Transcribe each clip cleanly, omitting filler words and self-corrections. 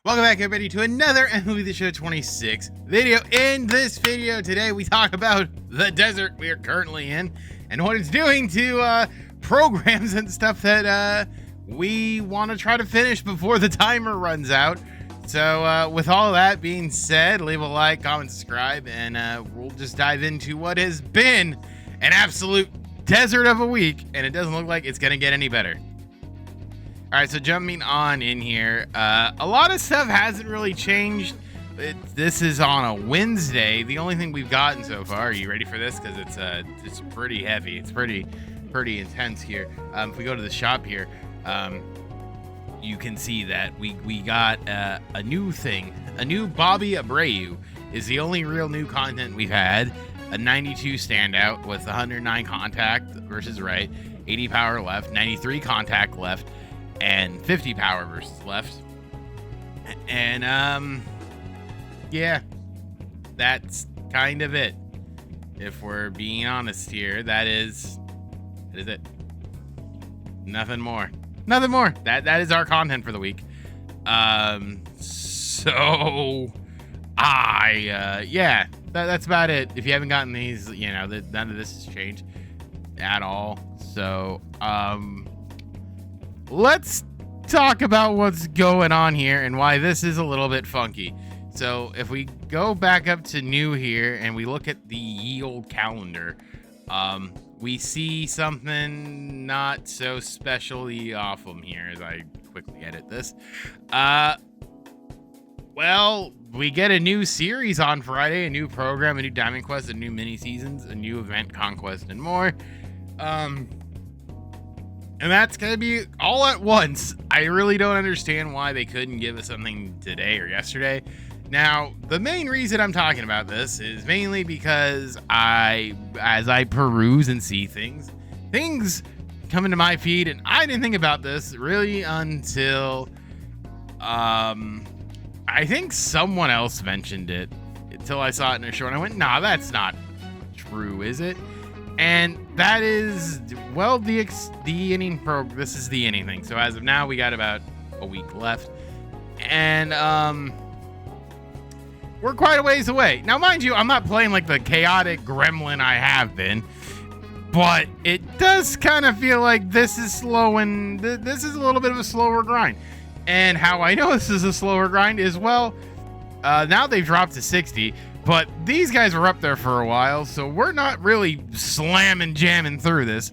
Welcome back, everybody, to another MLB The Show 26 video. In this video today, we talk about the desert we are currently in and what it's doing to programs and stuff that we want to try to finish before the timer runs out. So with all that being said, leave a like, comment, subscribe, and we'll just dive into what has been an absolute desert of a week, and it doesn't look like it's going to get any better. All right, so jumping on in here, a lot of stuff hasn't really changed. This is on a Wednesday. The only thing we've gotten so far, are you ready for this? Because it's pretty heavy. It's pretty intense here. If we go to the shop here, you can see that we got a new thing. A new Bobby Abreu is the only real new content we've had. A 92 standout with 109 contact versus right, 80 power left, 93 contact left, and 50 power versus left. And yeah, that's kind of it. If we're being honest here, that is it. Nothing more. That is our content for the week. So yeah, that's about it. If you haven't gotten these, you know, none of this has changed at all. So let's talk about what's going on here and why this is a little bit funky. So if we go back up to new here and we look at the ye old calendar, we see something not so specially awesome here as I quickly edit this. Well, we get a new series on Friday, a new program, a new Diamond Quest, a new mini seasons, a new event, Conquest, and more. And that's going to be all at once. I really don't understand why they couldn't give us something today or yesterday. Now, the main reason I'm talking about this is mainly because as I peruse and see things come into my feed, and I didn't think about this really until, I think someone else mentioned it until I saw it in a show, and I went, nah, that's not true, is it? And that is, well, the inning this is the inning thing. So as of now, we got about a week left, and we're quite a ways away. Now, mind you, I'm not playing like the chaotic gremlin I have been, but it does kind of feel like this is slowing. This is a little bit of a slower grind. And how I know this is a slower grind is, well, now they've dropped to 60. But these guys were up there for a while, so we're not really jamming through this.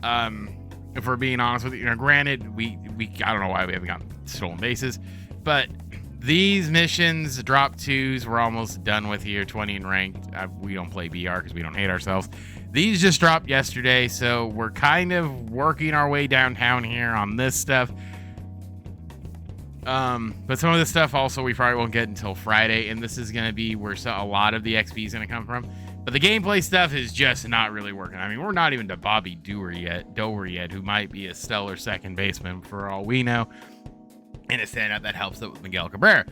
If we're being honest with you, granted, we I don't know why we haven't gotten stolen bases, but these missions, drop 2s, we're almost done with here. 20 in ranked. We don't play BR because we don't hate ourselves. These just dropped yesterday, so we're kind of working our way downtown here on this stuff. But some of this stuff also we probably won't get until Friday, and this is going to be where a lot of the XP is going to come from. But the gameplay stuff is just not really working. I mean, we're not even to Bobby Doer yet, who might be a stellar second baseman for all we know, and a standout that helps it with Miguel Cabrera.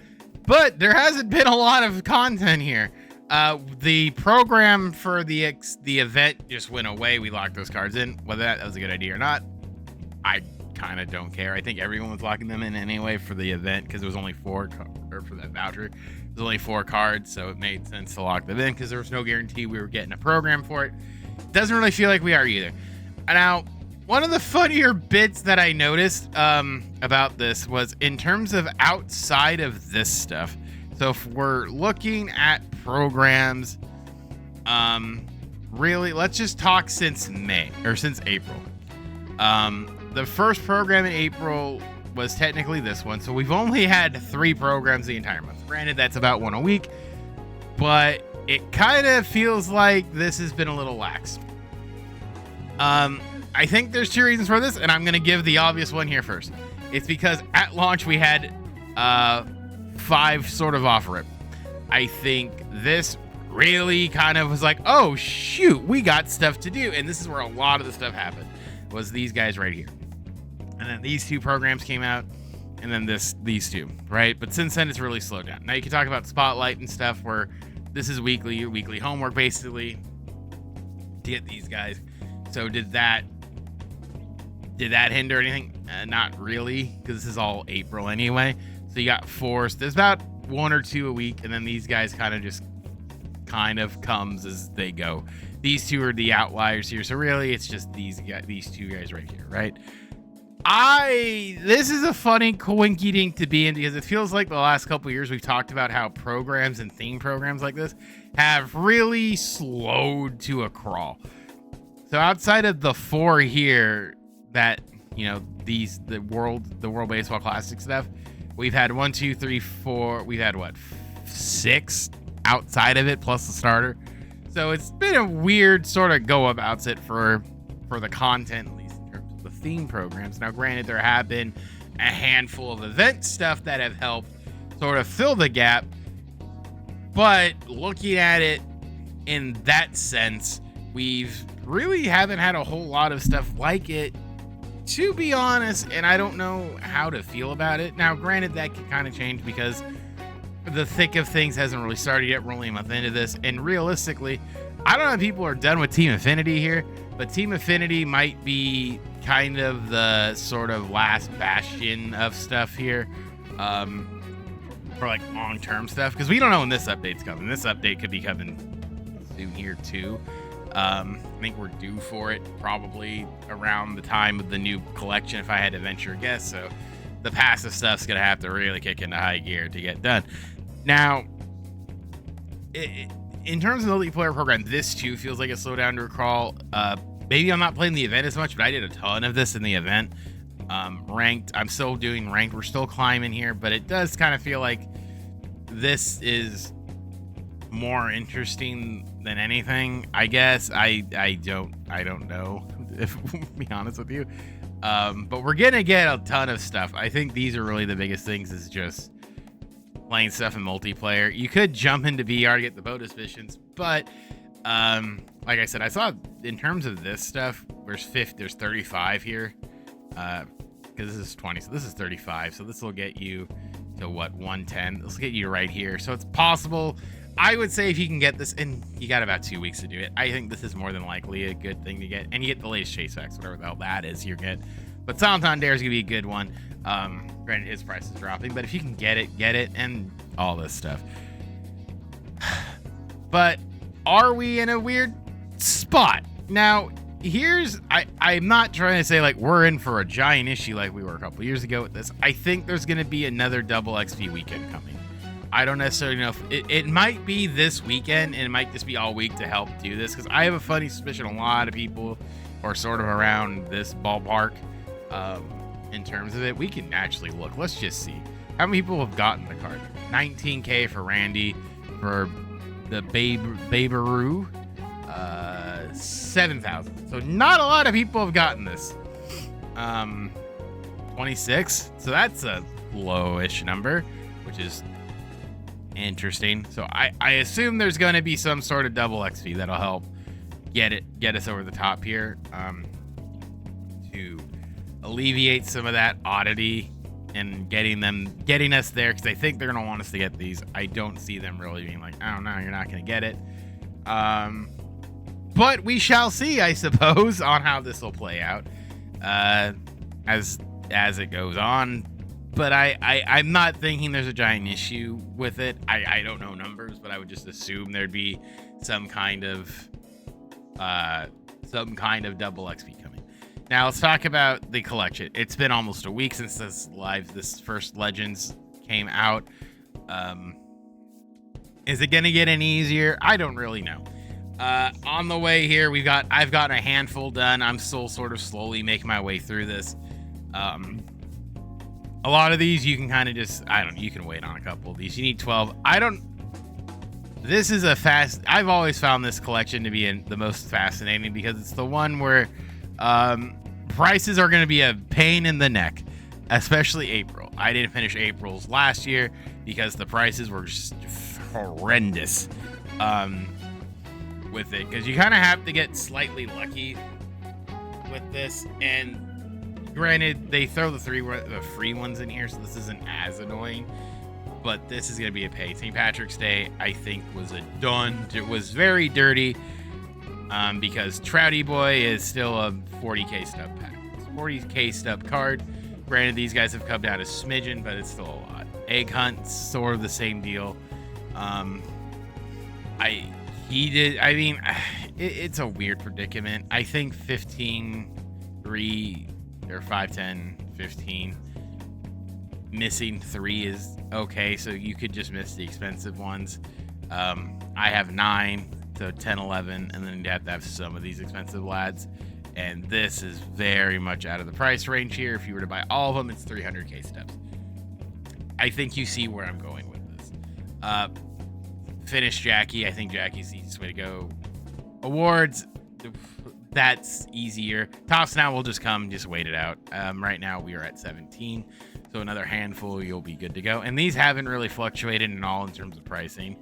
But there hasn't been a lot of content here. The program for the event just went away. We locked those cards in. Whether that was a good idea or not, I kind of don't care. I think everyone was locking them in anyway for the event because it was only 4 or for that voucher. It was only 4 cards, so it made sense to lock them in because there was no guarantee we were getting a program for it. Doesn't really feel like we are either. Now, one of the funnier bits that I noticed about this was in terms of outside of this stuff. So if we're looking at programs, really, let's just talk since April. The first program in April was technically this one, so we've only had 3 programs the entire month. Granted, that's about 1 a week, but it kind of feels like this has been a little lax. I think there's 2 reasons for this, and I'm going to give the obvious one here first. It's because at launch we had 5 sort of off-rip. I think this really kind of was like, oh, shoot, we got stuff to do, and this is where a lot of the stuff happened, was these guys right here. And then these 2 programs came out, and then these 2, right? But since then, it's really slowed down. Now you can talk about Spotlight and stuff where this is weekly homework, basically, to get these guys. So did that hinder anything? Not really, because this is all April anyway. So So you got 4. So there's about 1 or 2 a week, and then these guys kind of comes as they go. These 2 are the outliers here. So really, it's just these 2 guys right here, right? This is a funny coinky-dink to be in, because it feels like the last couple of years we've talked about how programs and theme programs like this have really slowed to a crawl. So outside of the 4 here that, the World Baseball Classic stuff, we've had 1, 2, 3, 4. We've had 6 outside of it plus the starter. So it's been a weird sort of go about it for the content, at least in terms of the theme programs. Now, granted, there have been a handful of event stuff that have helped sort of fill the gap, but looking at it in that sense, we've really haven't had a whole lot of stuff like it, to be honest, and I don't know how to feel about it. Now, granted, that can kind of change because the thick of things hasn't really started yet. We're only a month into this, and realistically, I don't know if people are done with Team Affinity here, but Team Affinity might be kind of the sort of last bastion of stuff here for like long-term stuff, because we don't know when this update's coming. This update could be coming soon here too. I think we're due for it probably around the time of the new collection, if I had to venture a guess. So the passive stuff's gonna have to really kick into high gear to get done. Now, in terms of the Elite Player Program, this too feels like a slowdown to a crawl. Maybe I'm not playing the event as much, but I did a ton of this in the event. Ranked, I'm still doing ranked. We're still climbing here, but it does kind of feel like this is more interesting than anything, I guess. I don't know, if to be honest with you. But we're gonna get a ton of stuff. I think these are really the biggest things, is just playing stuff in multiplayer. You could jump into VR to get the bonus missions, but like I said, I saw in terms of this stuff, there's 35 here, because this is 20, so this is 35. So this will get you to 110. This will get you right here. So it's possible. I would say if you can get this, and you got about 2 weeks to do it, I think this is more than likely a good thing to get. And you get the latest chase facts, whatever the hell that is you get. But Santander is gonna be a good one. Granted, his price is dropping, but if you can get it, and all this stuff. But are we in a weird spot? Now, I'm not trying to say like we're in for a giant issue like we were a couple years ago with this. I think there's gonna be another double XP weekend coming. I don't necessarily know if it might be this weekend, and it might just be all week to help do this, because I have a funny suspicion a lot of people are sort of around this ballpark in terms of it. We can actually look. Let's just see how many people have gotten the card. 19K for Randy, for the Baberoo, 7,000. So not a lot of people have gotten this. 26. So that's a lowish number, which is interesting. So I assume there's going to be some sort of double XP that'll help get us over the top here, to alleviate some of that oddity and getting us there, because I think they're going to want us to get these. I don't see them really being like, oh no, you're not going to get it. But we shall see, I suppose, on how this will play out as it goes on. But I'm not thinking there's a giant issue with it. I don't know numbers, but I would just assume there'd be some kind of double XP coming. Now let's talk about the collection. It's been almost a week since this first Legends came out. Is it gonna get any easier? I don't really know. On the way here, I've gotten a handful done. I'm still sort of slowly making my way through this. A lot of these you can kind of just, you can wait on a couple of these. You need 12. This is I've always found this collection to be the most fascinating, because it's the one where prices are going to be a pain in the neck, especially April. I didn't finish April's last year because the prices were just horrendous with it, because you kind of have to get slightly lucky with this. And granted, they throw the free ones in here, so this isn't as annoying, but this is going to be a pay. St. Patrick's Day, I think, it was very dirty, because Trouty Boy is still a 40k stub pack. It's 40k stub card. Granted, these guys have come down a smidgen, but it's still a lot. Egg Hunt's sort of the same deal. It's a weird predicament. I think 15, 3, or 5, 10, 15. Missing 3 is okay, so you could just miss the expensive ones. I have 9, so 10, 11, and then you'd have to have some of these expensive lads. And this is very much out of the price range here. If you were to buy all of them, it's 300k steps. I think you see where I'm going with this. Finish Jackie. I think Jackie's the easiest way to go. Awards, that's easier. Tops now will just come, just wait it out. Right now we are at 17, so another handful, you'll be good to go. And these haven't really fluctuated at all in terms of pricing.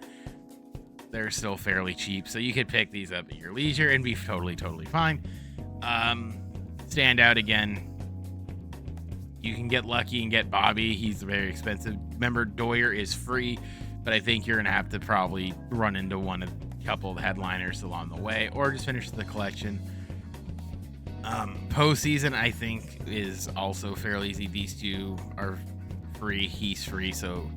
They're still fairly cheap, so you could pick these up at your leisure and be totally fine. Stand out again. You can get lucky and get Bobby. He's very expensive. Remember, Doyer is free, but I think you're gonna have to probably run into a couple of headliners along the way, or just finish the collection. Postseason, I think, is also fairly easy. These two are free. He's free, so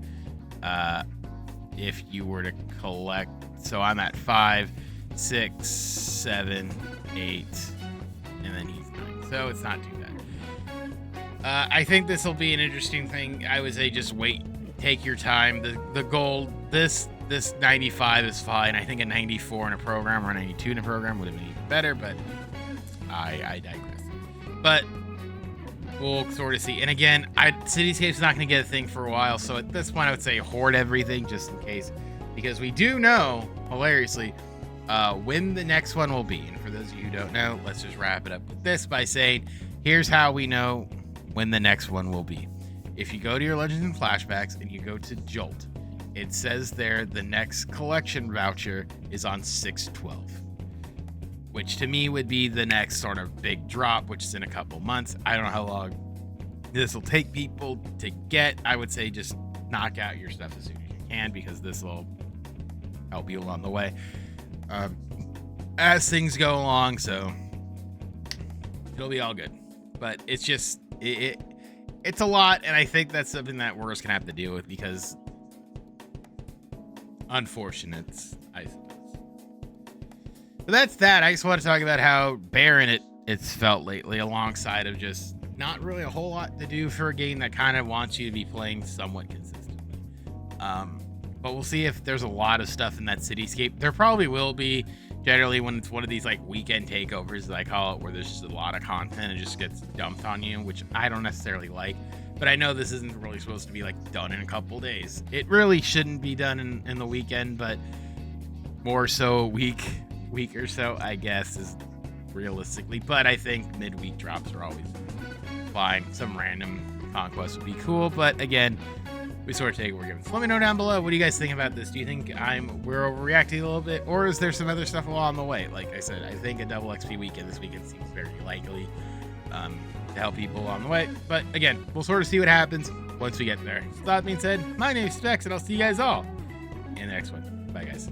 if you were to collect, so I'm at 5, 6, 7, 8, and then he's 9, so it's not too bad. I think this will be an interesting thing. I would say just wait, take your time. The gold, this 95 is fine. I think a 94 in a program or a 92 in a program would have been even better, but I digress. But we'll sort of see. And again, Cityscape's not going to get a thing for a while, so at this point I would say hoard everything just in case, because we do know, hilariously, when the next one will be. And for those of you who don't know, let's just wrap it up with this by saying, here's how we know when the next one will be. If you go to your Legends and Flashbacks and you go to Jolt, it says there the next collection voucher is on 6/12, which to me would be the next sort of big drop, which is in a couple months. I don't know how long this will take people to get. I would say just knock out your stuff as soon as you can, because this will help you along the way as things go along, so it'll be all good. But it's just it's a lot, and I think that's something that we're just gonna have to deal with, because unfortunate, I suppose. But that's that. I just want to talk about how barren it's felt lately, alongside of just not really a whole lot to do for a game that kind of wants you to be playing somewhat consistently. But we'll see if there's a lot of stuff in that Cityscape. There probably will be, generally, when it's one of these like weekend takeovers that I call it, where there's just a lot of content and it just gets dumped on you, which I don't necessarily like. But I know this isn't really supposed to be like done in a couple days. It really shouldn't be done in the weekend, but more so a week or so, I guess, is realistically. But I think midweek drops are always fine. Some random conquest would be cool, but again, we sort of take what we're given. So let me know down below, what do you guys think about this? Do you think we're overreacting a little bit, or is there some other stuff along the way? Like I said, I think a double XP weekend this weekend seems very likely to help people along the way. But again, we'll sort of see what happens once we get there. So that being said, my name is Specs, and I'll see you guys all in the next one. Bye, guys.